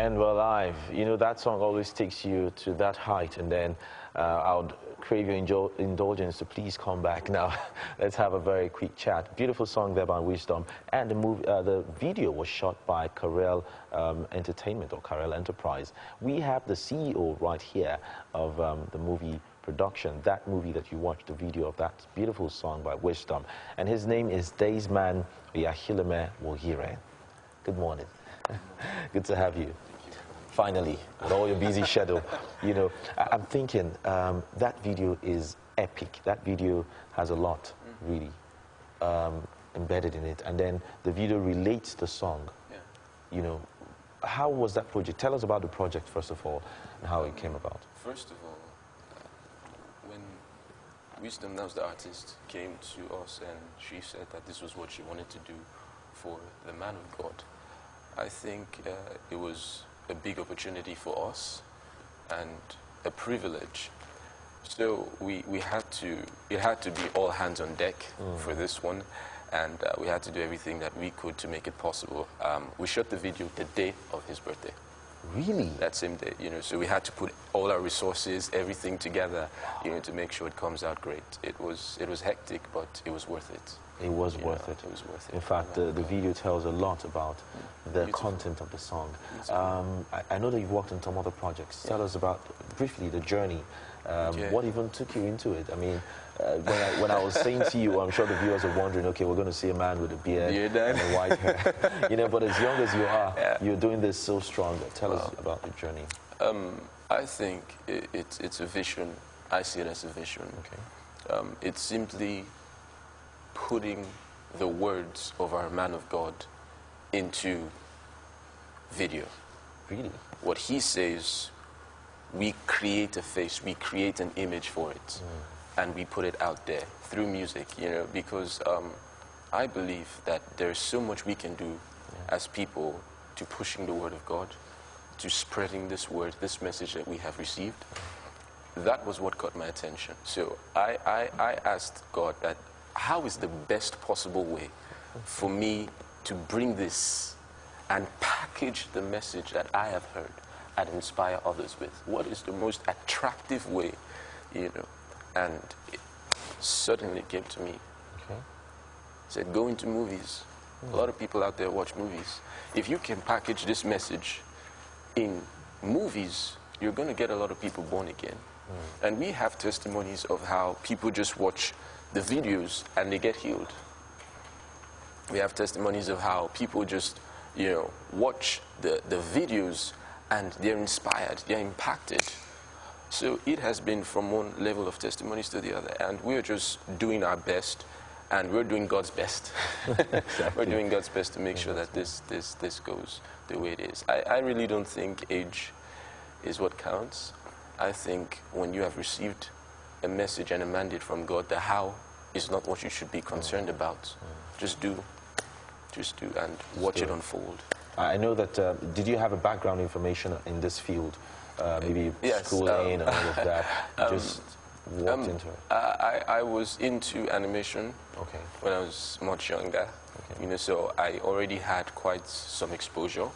And we're live. You know, that song always takes you to that height, and then I would crave your indulgence to please come back now. Let's have a very quick chat. Beautiful song there by Wisdom, and the video was shot by Karel Entertainment or Karel Enterprise. We have the CEO right here of the movie production, that movie that you watched, the video of that beautiful song by Wisdom, and his name is Daysman Oyakhilome Woghiren. Good morning. Good to have you. Finally, with all your busy schedule. You know, I'm thinking that video is epic. That video has a lot, really, embedded in it. And then the video relates the song. Yeah. You know, how was that project? Tell us about the project, first of all, and how it came about. First of all, when Wisdom, that was the artist, came to us and she said that this was what she wanted to do for the man of God, I think it was a big opportunity for us and a privilege. So it had to be all hands on deck for this one, and we had to do everything that we could to make it possible. We shot the video the day of his birthday. Really? That same day, you know, so we had to put all our resources, everything together, you know, to make sure it comes out great. It was hectic, but it was worth it. It was worth it. It was worth it. In fact, the video tells a lot about the content of the song. I know that you've worked on some other projects. Tell us about, briefly, the journey. What even took you into it? I mean, when I was saying to you, I'm sure the viewers are wondering, okay, we're going to see a man with a beard and a white hair. You know, but as young as you are, you're doing this so strong. Tell us about the journey. I think it's a vision. I see it as a vision. Okay. It's simply putting the words of our man of God into video. Really? What he says, we create a face, we create an image for it, and we put it out there through music, you know, because I believe that there's so much we can do as people to pushing the word of God, to spreading this word, this message that we have received. That was what got my attention. So I asked God that, how is the best possible way for me to bring this and package the message that I have heard and inspire others with? What is the most attractive way, you know? And it suddenly came to me. Okay. Said, go into movies. A lot of people out there watch movies. If you can package this message in movies, you're going to get a lot of people born again. And we have testimonies of how people just watch the videos and they get healed. We have testimonies of how people just, you know, watch the videos and they're inspired, they're impacted. So it has been from one level of testimonies to the other, and we're just doing our best, and we're doing God's best. Exactly. We're doing God's best to make sure that this goes the way it is. I really don't think age is what counts. I think when you have received a message and a mandate from God, the how is not what you should be concerned about. Just do, and watch it unfold. I know that, did you have a background information in this field? Maybe schooling and all of that? Just walked into it? I was into animation when I was much younger. You know, so I already had quite some exposure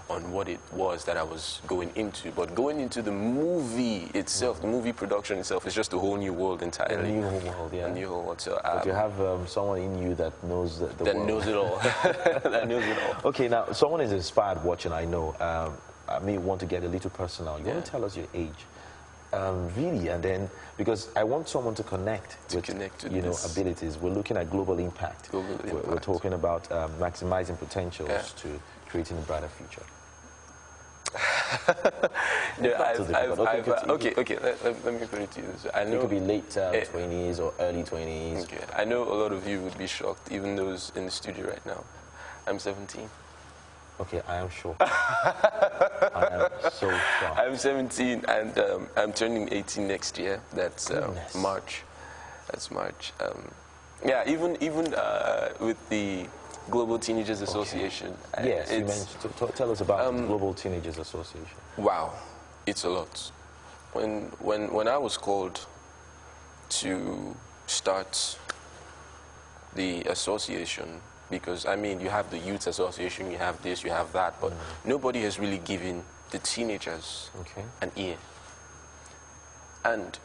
on what it was that I was going into. But going into the movie itself, the movie production itself, is just a whole new world entirely. A new whole world, yeah. A new whole world. So, but you have someone in you that knows the world. That knows it all. That knows it all. Okay, now, someone is inspired watching, I know. I may want to get a little personal. You want to tell us your age? Really, and then, because I want someone to connect with you know, abilities. We're looking at global impact. We're talking about maximizing potentials to creating a brighter future. Okay, let me put it to you. I know it could be late 20s or early 20s. Okay. I know a lot of you would be shocked, even those in the studio right now. I'm 17. Okay, I am shocked. I am so shocked. I'm 17 and I'm turning 18 next year. That's March. That's March. Yeah, even with the Global Teenagers Association. Yes, you mentioned. Tell us about the Global Teenagers Association. Wow, it's a lot. When I was called to start the association, because, I mean, you have the Youth Association, you have this, you have that, but nobody has really given the teenagers an ear. And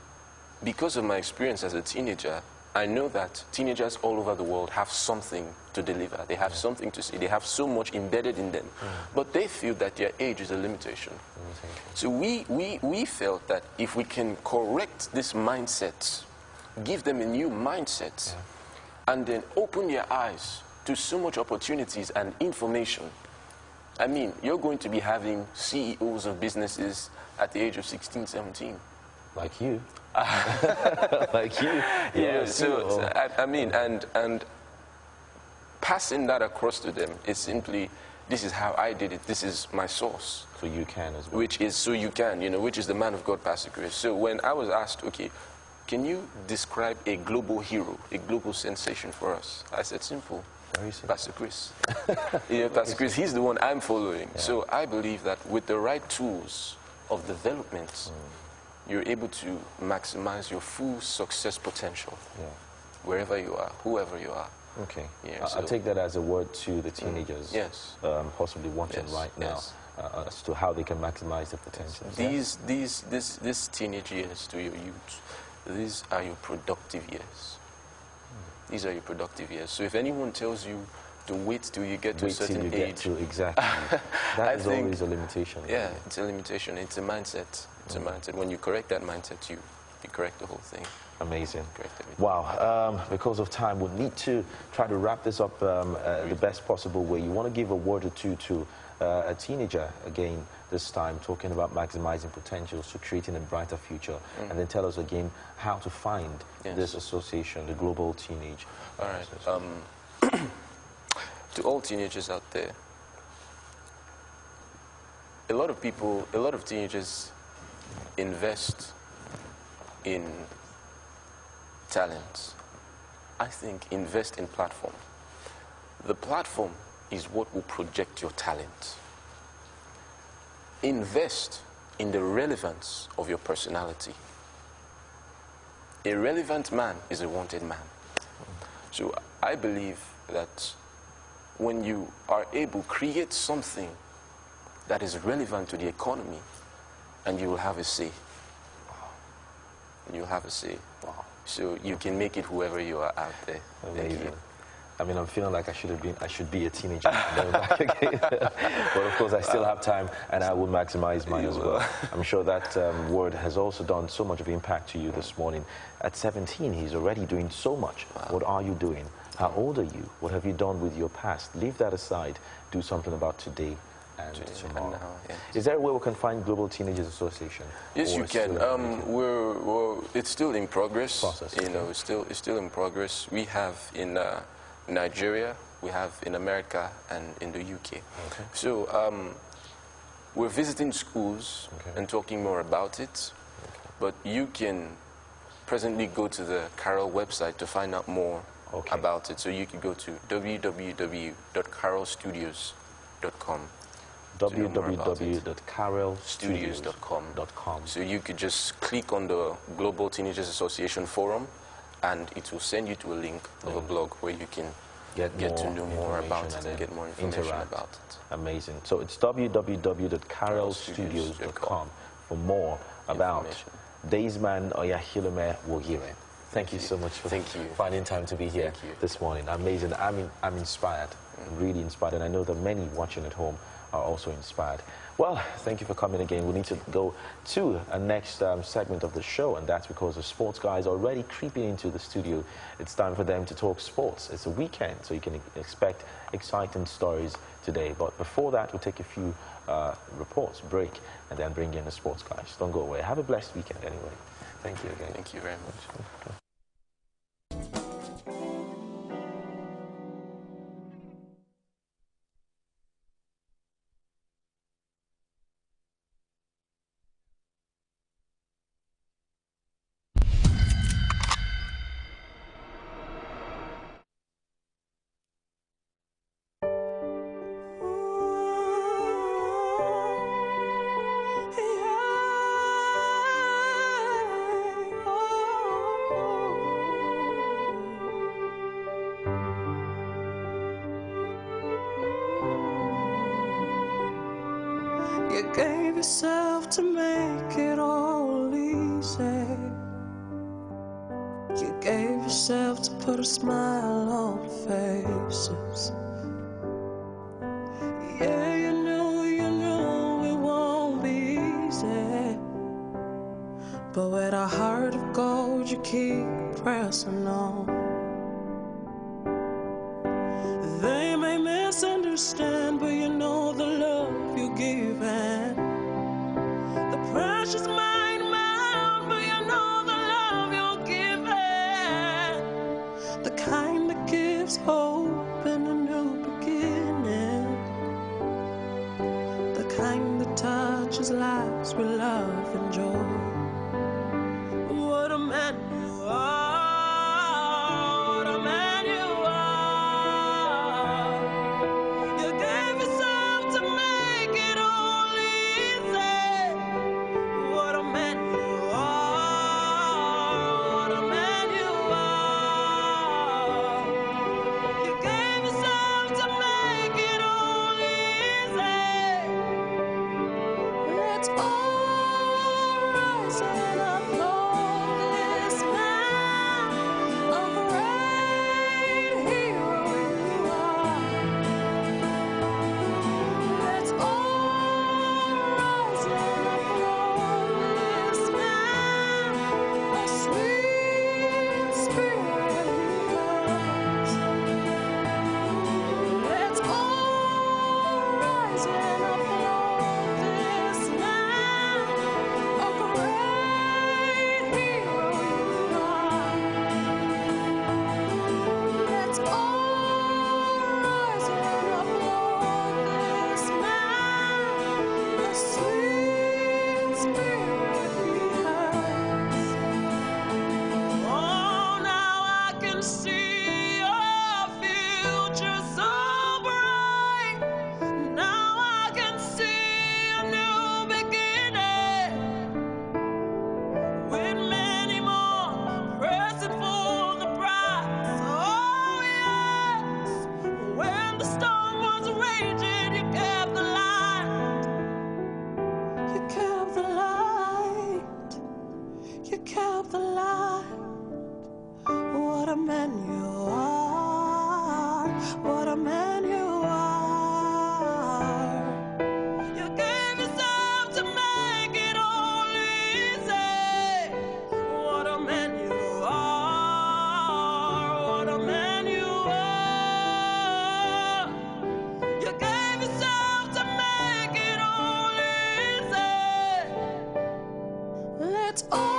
because of my experience as a teenager, I know that teenagers all over the world have something to deliver. They have something to say. They have so much embedded in them. But they feel that their age is a limitation. So we felt that if we can correct this mindset, give them a new mindset, and then open their eyes to so much opportunities and information. I mean, you're going to be having CEOs of businesses at the age of 16, 17. Like you. Like you. Yeah, so I mean, and passing that across to them is simply, this is how I did it, this is my source. So you can as well. Which is, so you can, you know, which is the man of God, Pastor Chris. So when I was asked, okay, can you describe a global hero, a global sensation for us? I said, simple. Very simple. Pastor Chris. You know, Pastor Chris, he's the one I'm following. Yeah. So I believe that with the right tools of development, you're able to maximize your full success potential, wherever you are, whoever you are. Okay. Yeah, I'll take that as a word to the teenagers possibly watching right now as to how they can maximize their potential. These teenage years to your youth, these are your productive years. These are your productive years. So if anyone tells you to wait till you get to a certain age, exactly, that is always a limitation. Yeah, it's a limitation. It's a mindset. It's a mindset. When you correct that mindset, you correct the whole thing. Amazing. Wow. Because of time, we'll need to try to wrap this up the best possible way. You want to give a word or two to a teenager, again, this time, talking about maximizing potentials to creating a brighter future, and then tell us again how to find this association, the Global Teenage. All right. To all teenagers out there, a lot of teenagers invest in talent. I think invest in platform. The platform is what will project your talent. Invest in the relevance of your personality. A relevant man is a wanted man. So I believe that when you are able to create something that is relevant to the economy, and you will have a say. You'll have a say. Wow. So you can make it whoever you are out there. Amazing. I mean, I'm feeling like I should be a teenager. But of course, I still have time, and I will maximize mine as well. I'm sure that word has also done so much of impact to you this morning. At 17, he's already doing so much. Wow. What are you doing? How old are you? What have you done with your past? Leave that aside. Do something about today and tomorrow. Is there a way we can find Global Teenagers Association? Yes, you can. It's still in progress. You know, it's still in progress. We have in Nigeria, we have in America, and in the UK. Okay. So we're visiting schools and talking more about it. Okay. But you can presently go to the Carol website to find out more about it. So you can go to www.carolstudios.com. www.carolstudios.com. So you could just click on the Global Teenagers Association forum, and it will send you to a link of a blog where you can get to know more about it and get more information about it. Amazing. So it's www.carolstudios.com for more about Daysman Oyakhilome Woghiren. Thank you so much for finding time to be here this morning. Amazing. I'm inspired, really inspired, and I know that many watching at home are also inspired. Well, thank you for coming again. We need to go to a next segment of the show, and that's because the sports guys are already creeping into the studio. It's time for them to talk sports. It's a weekend, so you can expect exciting stories today. But before that, we'll take a few reports, break, and then bring in the sports guys. Don't go away. Have a blessed weekend anyway. Thank you again. Thank you very much. You gave yourself to make it all easy. You gave yourself to put a smile on faces. Yeah, you knew it won't be easy. But with a heart of gold, you keep pressing on. They may misunderstand, but you know the love you give and the precious mind amount, but you know the love you're giving, the kind that gives hope in a new beginning, the kind that touches lives with love and joy. What a man you are, what a man you are. You gave yourself to make it all easy. What a man you are, what a man you are. You gave yourself to make it all easy. Let's all rise and applaud this man, a great hero you are. Let's all rise and applaud this man, a sweet spirit he has. Let's all rise and applaud this man, a great hero you are. Let's all rise and applaud this man, the sweet spirit he has. Oh, now I can see our future so bright. Now I can see a new beginning with many more pressing for the prize. Oh yes, when the storm was raging, you kept the light. You kept the light. You kept the light. What a man you are. What a man you are. You gave yourself to make it all easy. What a man you are. What a man you are. You gave yourself to make it all easy. Let's all